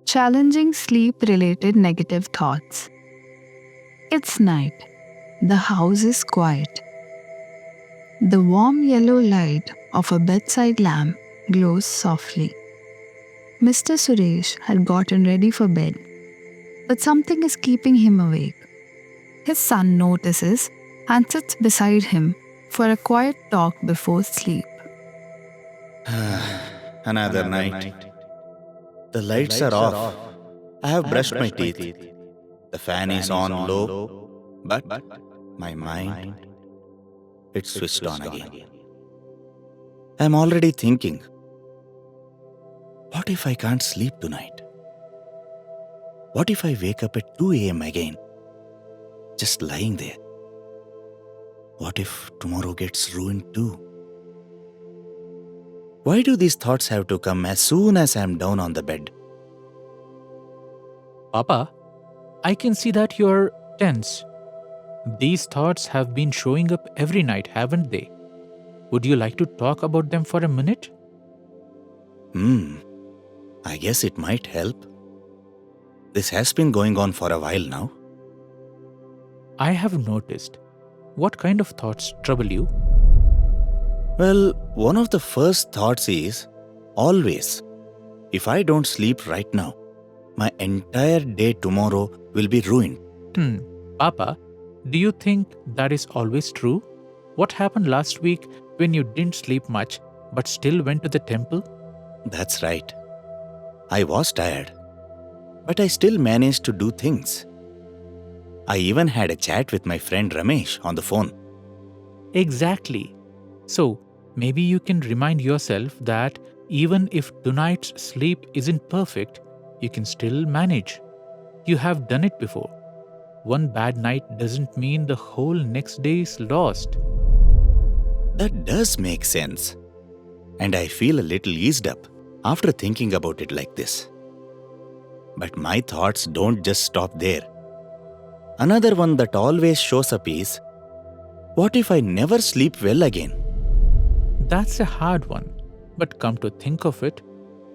Challenging sleep-related negative thoughts. It's night. The house is quiet. The warm yellow light of a bedside lamp glows softly. Mr. Suresh had gotten ready for bed, but something is keeping him awake. His son notices and sits beside him for a quiet talk before sleep. Another night. The lights are off. I have brushed my teeth. The fan is on low, but my mind, it's switched on again. I'm already thinking, what if I can't sleep tonight? What if I wake up at 2 a.m. again, just lying there? What if tomorrow gets ruined too? Why do these thoughts have to come as soon as I'm down on the bed? Papa, I can see that you're tense. These thoughts have been showing up every night, haven't they? Would you like to talk about them for a minute? I guess it might help. This has been going on for a while now. I have noticed. What kind of thoughts trouble you? Well, one of the first thoughts is, always, if I don't sleep right now, my entire day tomorrow will be ruined. Papa, do you think that is always true? What happened last week when you didn't sleep much but still went to the temple? That's right. I was tired, but I still managed to do things. I even had a chat with my friend Ramesh on the phone. Exactly. So, maybe you can remind yourself that even if tonight's sleep isn't perfect, you can still manage. You have done it before. One bad night doesn't mean the whole next day is lost. That does make sense. And I feel a little eased up after thinking about it like this. But my thoughts don't just stop there. Another one that always shows up is, what if I never sleep well again? That's a hard one. But come to think of it,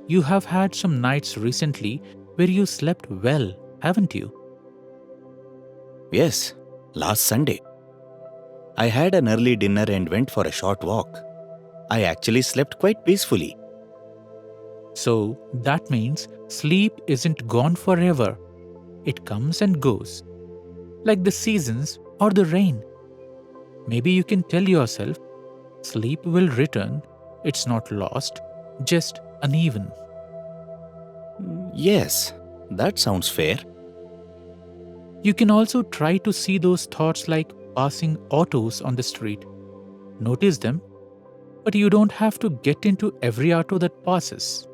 you have had some nights recently where you slept well, haven't you? Yes, last Sunday. I had an early dinner and went for a short walk. I actually slept quite peacefully. So that means sleep isn't gone forever. It comes and goes, like the seasons or the rain. Maybe you can tell yourself, sleep will return. It's not lost, just uneven. Yes, that sounds fair. You can also try to see those thoughts like passing autos on the street. Notice them, but you don't have to get into every auto that passes.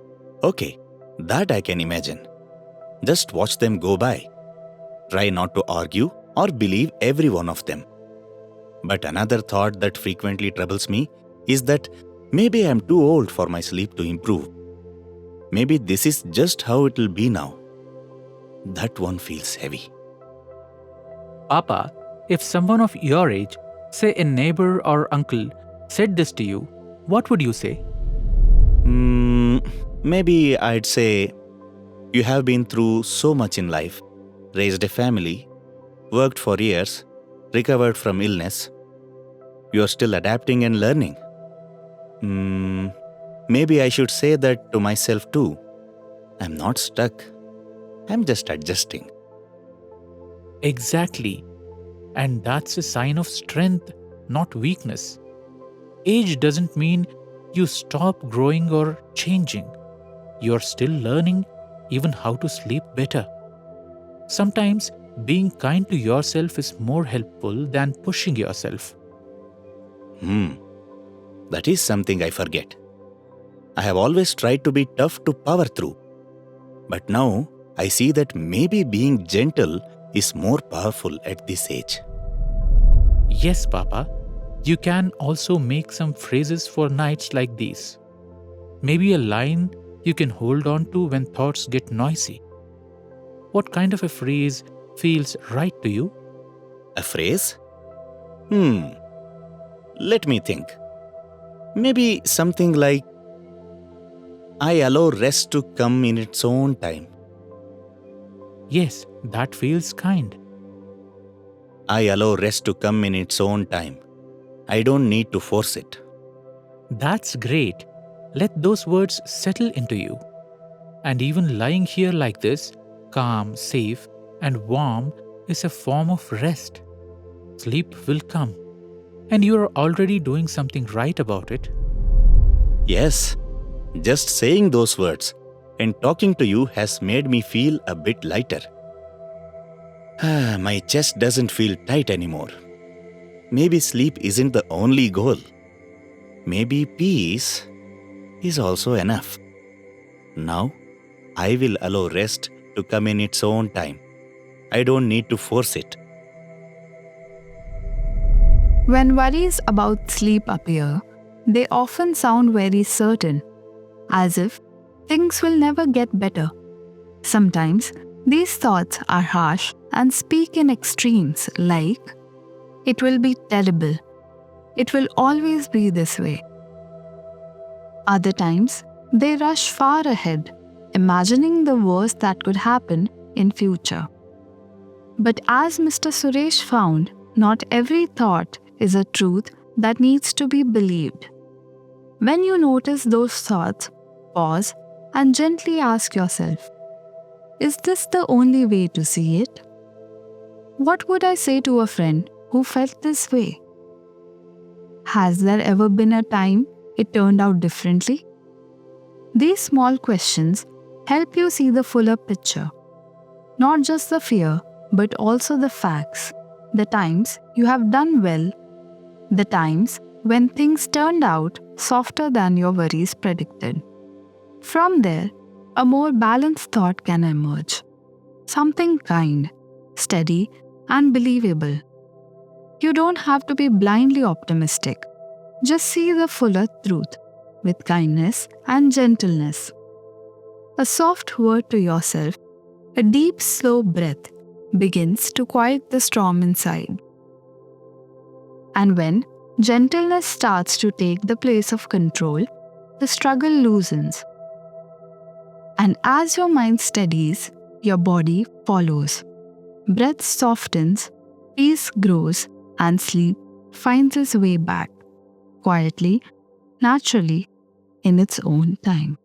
Okay, that I can imagine. Just watch them go by. Try not to argue or believe every one of them. But another thought that frequently troubles me is that maybe I'm too old for my sleep to improve. Maybe this is just how it'll be now. That one feels heavy. Papa, if someone of your age, say a neighbor or uncle, said this to you, what would you say? Maybe I'd say, you have been through so much in life, raised a family, worked for years, recovered from illness. You're still adapting and learning. Maybe I should say that to myself too. I'm not stuck. I'm just adjusting. Exactly. And that's a sign of strength, not weakness. Age doesn't mean you stop growing or changing. You're still learning even how to sleep better. Sometimes being kind to yourself is more helpful than pushing yourself. That is something I forget. I have always tried to be tough to power through. But now I see that maybe being gentle is more powerful at this age. Yes, Papa. You can also make some phrases for nights like these. Maybe a line you can hold on to when thoughts get noisy. What kind of a phrase feels right to you? A phrase? Let me think. Maybe something like, I allow rest to come in its own time. Yes, that feels kind. I allow rest to come in its own time. I don't need to force it. That's great. Let those words settle into you. And even lying here like this, calm, safe, and warm, is a form of rest. Sleep will come. And you are already doing something right about it. Yes, just saying those words and talking to you has made me feel a bit lighter. My chest doesn't feel tight anymore. Maybe sleep isn't the only goal. Maybe peace is also enough. Now, I will allow rest to come in its own time. I don't need to force it. When worries about sleep appear, they often sound very certain, as if things will never get better. Sometimes these thoughts are harsh and speak in extremes like, it will be terrible, it will always be this way. Other times, they rush far ahead, imagining the worst that could happen in future. But as Mr. Suresh found, not every thought is a truth that needs to be believed. When you notice those thoughts, pause and gently ask yourself, is this the only way to see it? What would I say to a friend who felt this way? Has there ever been a time it turned out differently? These small questions help you see the fuller picture, not just the fear, but also the facts, the times you have done well, the times when things turned out softer than your worries predicted. From there, a more balanced thought can emerge. Something kind, steady, and believable. You don't have to be blindly optimistic. Just see the fuller truth with kindness and gentleness. A soft word to yourself, a deep, slow breath begins to quiet the storm inside. And when gentleness starts to take the place of control, the struggle loosens. And as your mind steadies, your body follows. Breath softens, peace grows, and sleep finds its way back, quietly, naturally, in its own time.